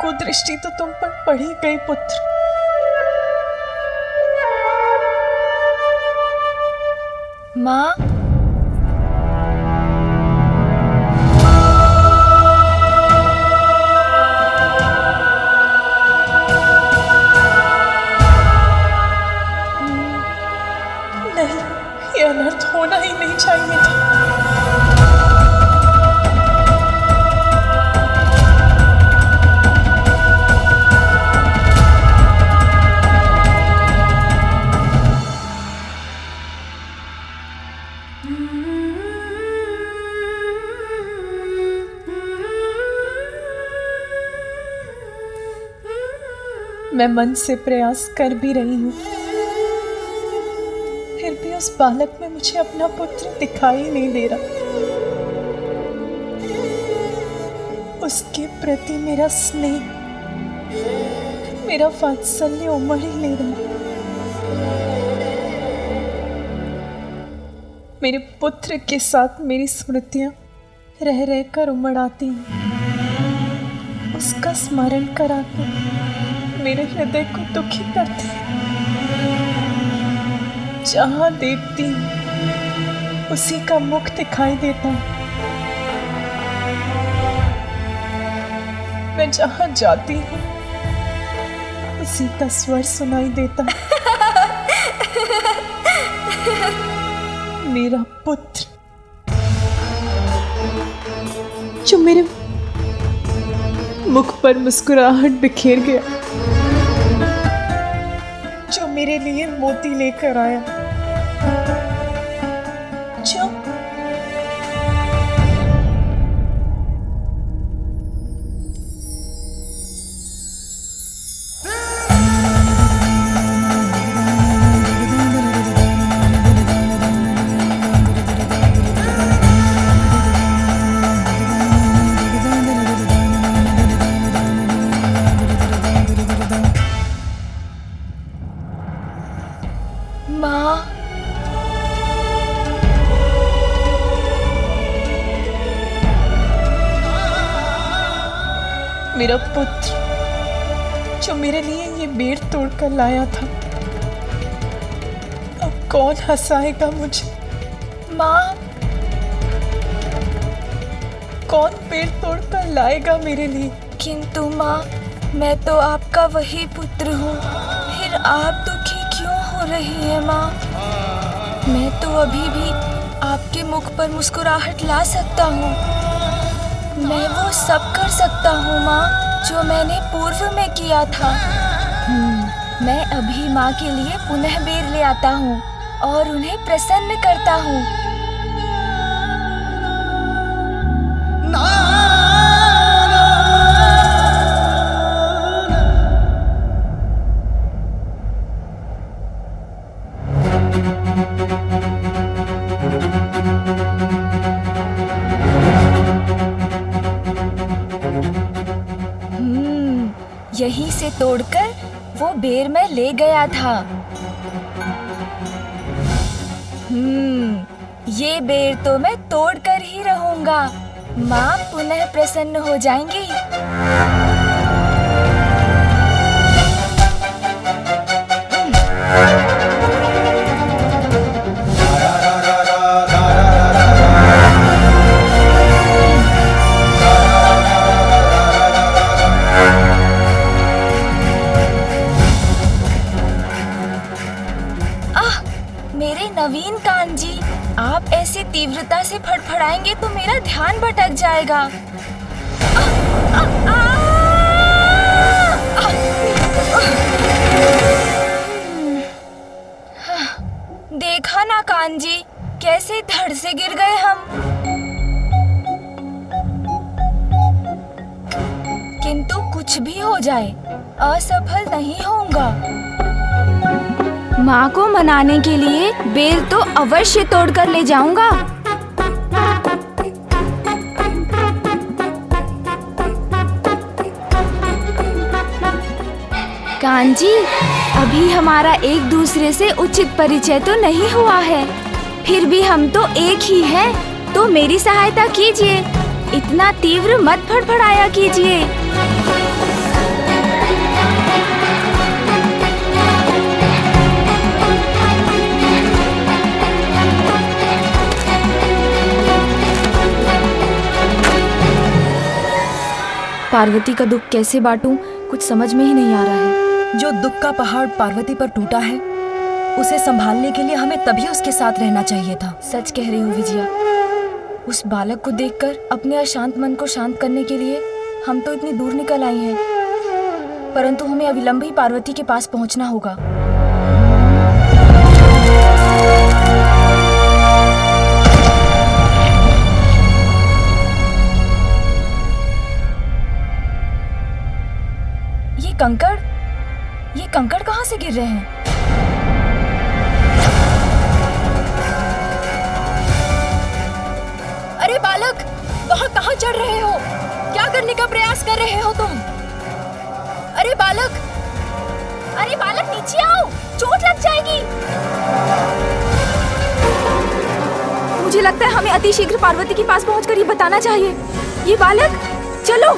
कुदृष्टि तो तुम पर पड़ी गई पुत्र। माँ, नहीं, ये अनर्थ होना ही नहीं चाहिए था। मैं मन से प्रयास कर भी रही हूँ, फिर भी उस बालक में मुझे अपना पुत्र दिखाई नहीं दे रहा। उसके प्रति मेरा स्नेह, मेरा वात्सल्य उमड़ ही नहीं रहा। मेरे पुत्र के साथ मेरी स्मृतियां रह रह कर उमड़ आती हैं। उसका स्मरण कराकर मेरे हृदय को दुखी करती है। जहां देखती हूं उसी का मुख दिखाई देता है। मैं जहां जाती हूं उसी का स्वर सुनाई देता है। मेरा पुत्र जो मेरे मुख पर मुस्कुराहट बिखेर गया, जो मेरे लिए मोती लेकर आया, जो मेरा पुत्र जो मेरे लिए ये बेर तोड़कर लाया था, अब कौन हंसाएगा मुझे? माँ, कौन बेर तोड़कर लाएगा मेरे लिए? किंतु माँ, मैं तो आपका वही पुत्र हूँ, फिर आप दुखी क्यों हो रही हैं माँ? मैं तो अभी भी आपके मुख पर मुस्कुराहट ला सकता हूँ। मैं वो सब कर सकता हूँ माँ जो मैंने पूर्व में किया था। मैं अभी माँ के लिए पुनः बेर ले आता हूँ और उन्हें प्रसन्न करता हूँ। यहीं से तोड़कर वो बेर में ले गया था। ये बेर तो मैं तोड़कर ही रहूंगा। माँ पुनः प्रसन्न हो जाएंगी। नवीन कान जी, आप ऐसे तीव्रता से फड़फड़ाएंगे तो मेरा ध्यान भटक जाएगा। देखा ना कान जी, कैसे धड़ से गिर गए हम। किंतु कुछ भी हो जाए, असफल नहीं होऊंगा। माँ को मनाने के लिए बेर तो अवश्य तोड़कर ले जाऊंगा। कान जी, अभी हमारा एक दूसरे से उचित परिचय तो नहीं हुआ है, फिर भी हम तो एक ही हैं, तो मेरी सहायता कीजिए। इतना तीव्र मत फड़फड़ाया कीजिए। पार्वती का दुख कैसे बांटूं, कुछ समझ में ही नहीं आ रहा है। जो दुख का पहाड़ पार्वती पर टूटा है, उसे संभालने के लिए हमें तभी उसके साथ रहना चाहिए था। सच कह रही हूँ विजया। उस बालक को देखकर अपने अशांत मन को शांत करने के लिए हम तो इतनी दूर निकल आई हैं, परंतु हमें अविलंब ही पार्वती के पास पहुंचना होगा। ये कंकड़ ये कंकड़ कहाँ से गिर रहे हैं? अरे बालक, वहाँ कहाँ चढ़ रहे हो? क्या करने का प्रयास कर रहे हो तुम? अरे बालक, नीचे आओ, चोट लग जाएगी। मुझे लगता है हमें अतिशीघ्र पार्वती के पास पहुंचकर ये बताना चाहिए। ये बालक, चलो।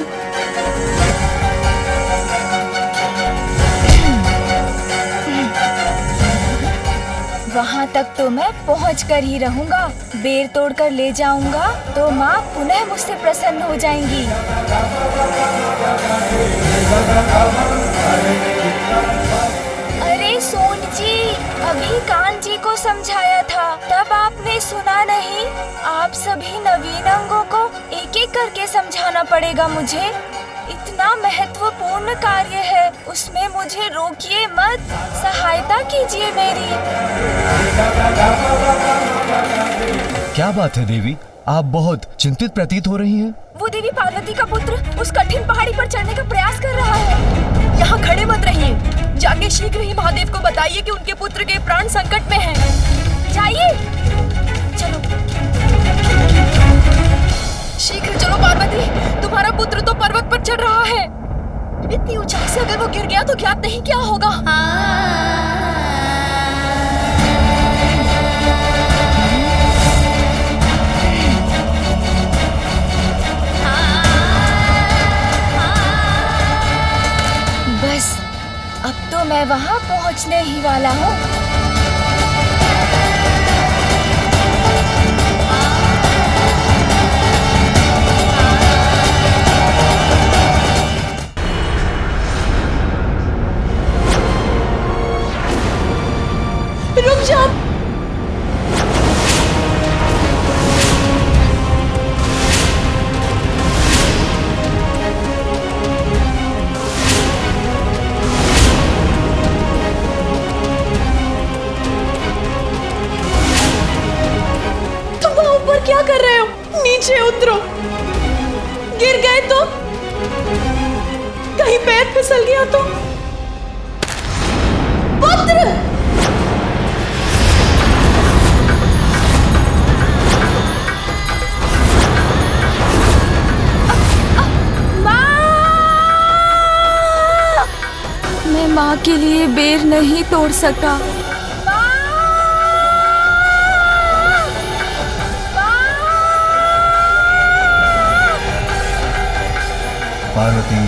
वहाँ तक तो मैं पहुँच कर ही रहूँगा। बेर तोड़कर ले जाऊँगा तो माँ पुनः मुझसे प्रसन्न हो जाएंगी। अरे सोन जी, अभी कान जी को समझाया था, तब आपने सुना नहीं। आप सभी नवीन अंगों को एक एक करके समझाना पड़ेगा मुझे। इतना महत्वपूर्ण कार्य है, उसमें मुझे रोकिए मत, सहायता कीजिए मेरी। क्या बात है देवी, आप बहुत चिंतित प्रतीत हो रही हैं। वो देवी पार्वती का पुत्र उस कठिन पहाड़ी पर चढ़ने का प्रयास कर रहा है। यहाँ खड़े मत रहिए, जाके शीघ्र ही महादेव को बताइए कि उनके पुत्र के प्राण संकट में हैं। जाइए, चलो शीघ्र चलो पार्वती, तुम्हारा पुत्र तो पर्वत पर चढ़ रहा है। इतनी ऊंचाई से अगर वो गिर गया तो ज्ञात नहीं क्या होगा। बस अब तो मैं वहां पहुंचने ही वाला हूँ। रुक जाओ। तुम वहां ऊपर क्या कर रहे हो? नीचे उतरो। गिर गए तो? कहीं पैर फिसल गया तो? पुत्र! मैं माँ के लिए बेर नहीं तोड़ सका। पार्वती,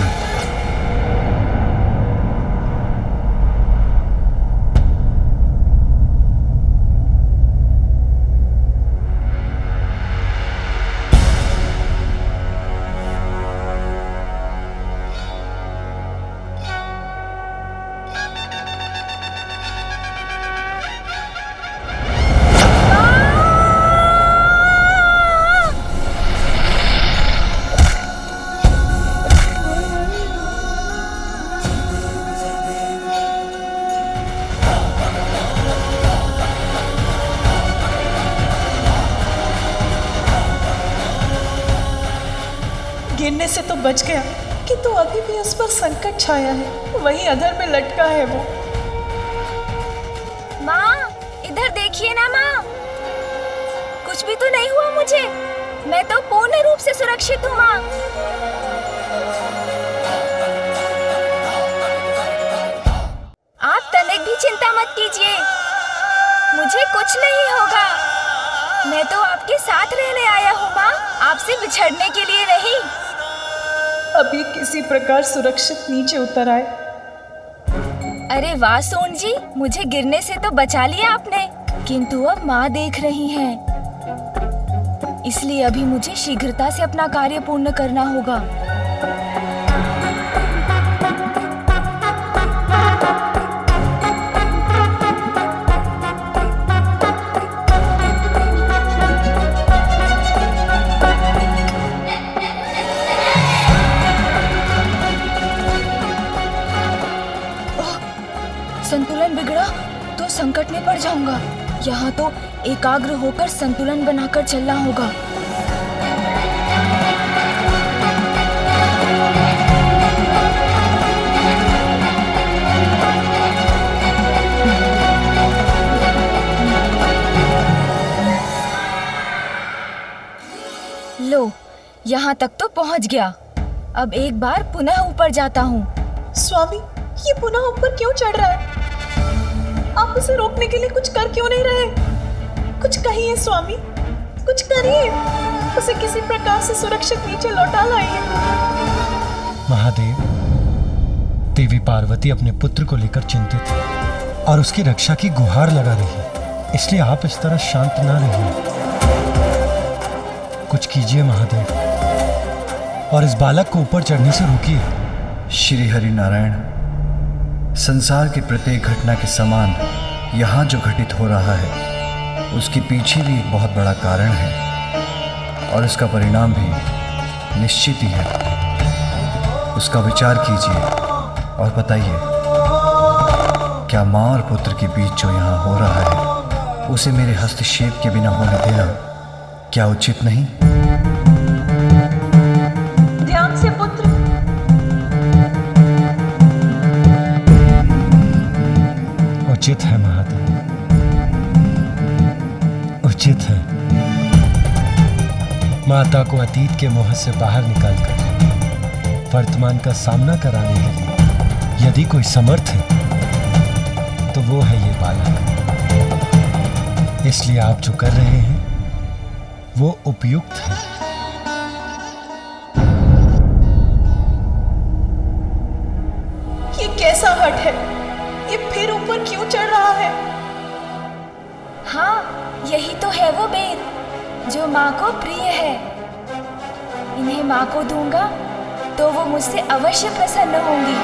गिरने से तो बच गया, किंतु अभी भी उस पर संकट छाया है। वहीं अधर में लटका है वो। माँ, इधर देखिए ना माँ, कुछ भी तो नहीं हुआ मुझे। मैं तो पूर्ण रूप से सुरक्षित हूँ माँ। आप तनिक भी चिंता मत कीजिए, मुझे कुछ नहीं होगा। मैं तो आपके साथ रहने आया हूँ माँ, आपसे बिछड़ने के लिए नहीं। अभी किसी प्रकार सुरक्षित नीचे उतर आए। अरे वाह सोन जी, मुझे गिरने से तो बचा लिया आपने, किंतु अब माँ देख रही हैं, इसलिए अभी मुझे शीघ्रता से अपना कार्य पूर्ण करना होगा। संतुलन बिगड़ा तो संकट में पड़ जाऊंगा। यहाँ तो एकाग्र होकर संतुलन बनाकर चलना होगा। यहाँ तक तो पहुँच गया। अब एक बार पुनः ऊपर जाता हूँ। स्वामी, ये पुनः ऊपर क्यों चढ़ रहा है? आप उसे रोकने के लिए कुछ कर क्यों नहीं रहे? कुछ कहिए स्वामी, कुछ करिए। उसे किसी प्रकार से सुरक्षित नीचे लौटा लाइए। महादेव, देवी पार्वती अपने पुत्र को लेकर चिंतित है और उसकी रक्षा की गुहार लगा रही है, इसलिए आप इस तरह शांत ना रहिए। कुछ कीजिए महादेव और इस बालक को ऊपर चढ़ने से रोकिए। श्री हरि नारायण, संसार की प्रत्येक घटना के समान यहाँ जो घटित हो रहा है उसके पीछे भी एक बहुत बड़ा कारण है और इसका परिणाम भी निश्चित ही है। उसका विचार कीजिए और बताइए, क्या माँ और पुत्र के बीच जो यहाँ हो रहा है उसे मेरे हस्तक्षेप के बिना होने देना क्या उचित नहीं? ध्यान से पुत्र। उचित है महादेव, उचित है। माता को अतीत के मोह से बाहर निकालकर वर्तमान का सामना कराने के लिए यदि कोई समर्थ है तो वो है ये बालक। इसलिए आप जो कर रहे हैं वो उपयुक्त है। ये कैसा हट है? ये फिर ऊपर क्यों चढ़ रहा है? हाँ, यही तो है वो बेर जो माँ को प्रिय है। इन्हें माँ को दूंगा तो वो मुझसे अवश्य प्रसन्न होंगी।